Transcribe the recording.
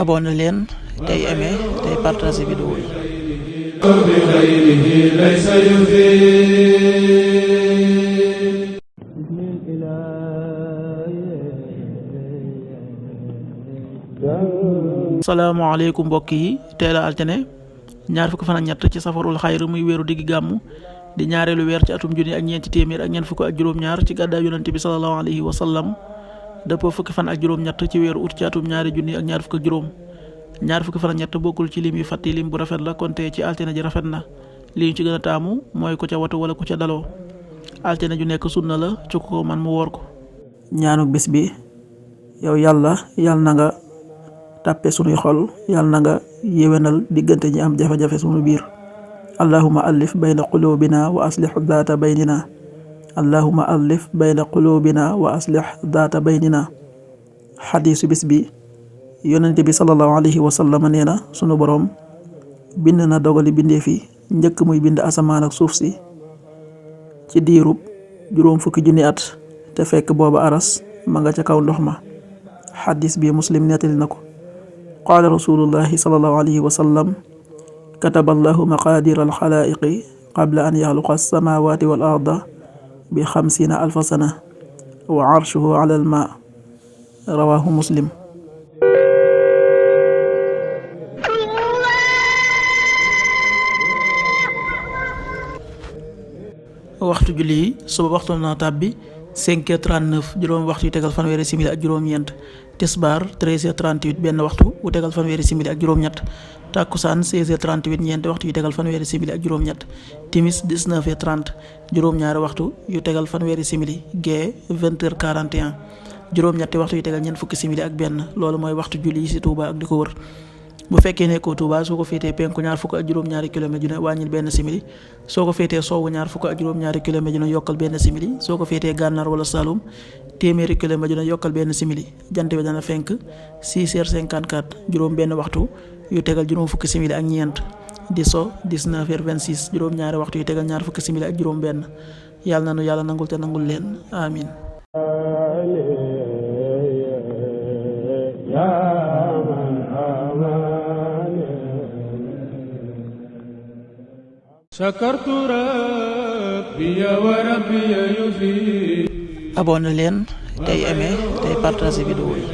abonné leen tey aimé tey partagé vidéo yi. salaamaaleykum mbokk yi tey la altine ñaar fukki fan ak ñett ci safarul xayr muy weeru diggi gàmmu di ñaareelu weer ci atum junni ak ñeenti téeméer ak ñeent fukk ak juróom-ñaar ci gàddaay yonente bi sallallahu alayhi wa sallam dëppoo fukki fan ak juróom-ñett ci weeru ut ci atum ñaari junni ak ñaar fukk ak juróom ñaar fukki fan ak ñett bokkul ci lim yu fàtti lim bu rafet la kon tey ci altine ji rafet na li ñu ci gën a taamu mooy ku ca watu wala ku ca daloo altine ju nekk sunna la ci ko man mu woor ko. ñaanuk bis bi yow yàlla na nga tàppe sunuy xol yàlla na nga yéwénal diggante ñi am jafe-jafe sunu biir allahuma allif bayna qulubina wa aslih daata baynina allahuma allif bayna qulubina wa aslih daata baynina xadiisu bis bi yonente bi sallallahu alayhi wa sallam nee na sunu boroom bind na dogali bindeef yi njëkk muy bind asamaan ak suuf si ci diirub 60 at te fekk booba aras ma nga ca kaw ndox ma xadiis bi muslim nettali na ko qaala rasulullahi sallallahu alayhi wa sallam kataba allahu maqadir alxalaiqi qabla an yaxluqa alsamawati wal arda bi 50,000 sana wa arshuhu ala alma rawahu muslim. waxtu julli yi suba waxtu na tàbbi 5h39 juróomi waxtu yu tegal fanweeri simili ak juróom-ñeent tisbaar 13h38 benn waxtu wu tegal fanweeri simili ak juróom-ñett takkusaan 16h38 ñeenti waxtu yu tegal fanweeri simili ak juróom-ñett timis 19h30 juróom-ñaari waxtu yu tegal fanweeri simili gee 20h41 juróom-ñetti waxtu yu tegal ñeent fukki simili ak benn loolu mooy waxtu julli yi ci Touba ak di ko wër. bu fekkee nekkoo Touba soo ko féetee penku ñaar fukk ak juróom-ñaari kilomètre ju ne wàññil benn simili soo ko féetee sowwu ñaar fukk ak juróom-ñaari kilomètre ju ne yokkal benn simili soo ko féetee gànnaar wala Saloum téeméeri kilomètre ju ne yokkal benn simili jant bi dana fenk 6h54 juróom benn waxtu yu tegal juróom fukki simili ak ñeent di so 19h26 juróom-ñaari waxtu yu tegal ñaar fukki simili ak juróom benn yàlla na nu yàlla nangul te nangul leen amin. abonné leen tey aimé tey partagé vidéo yi.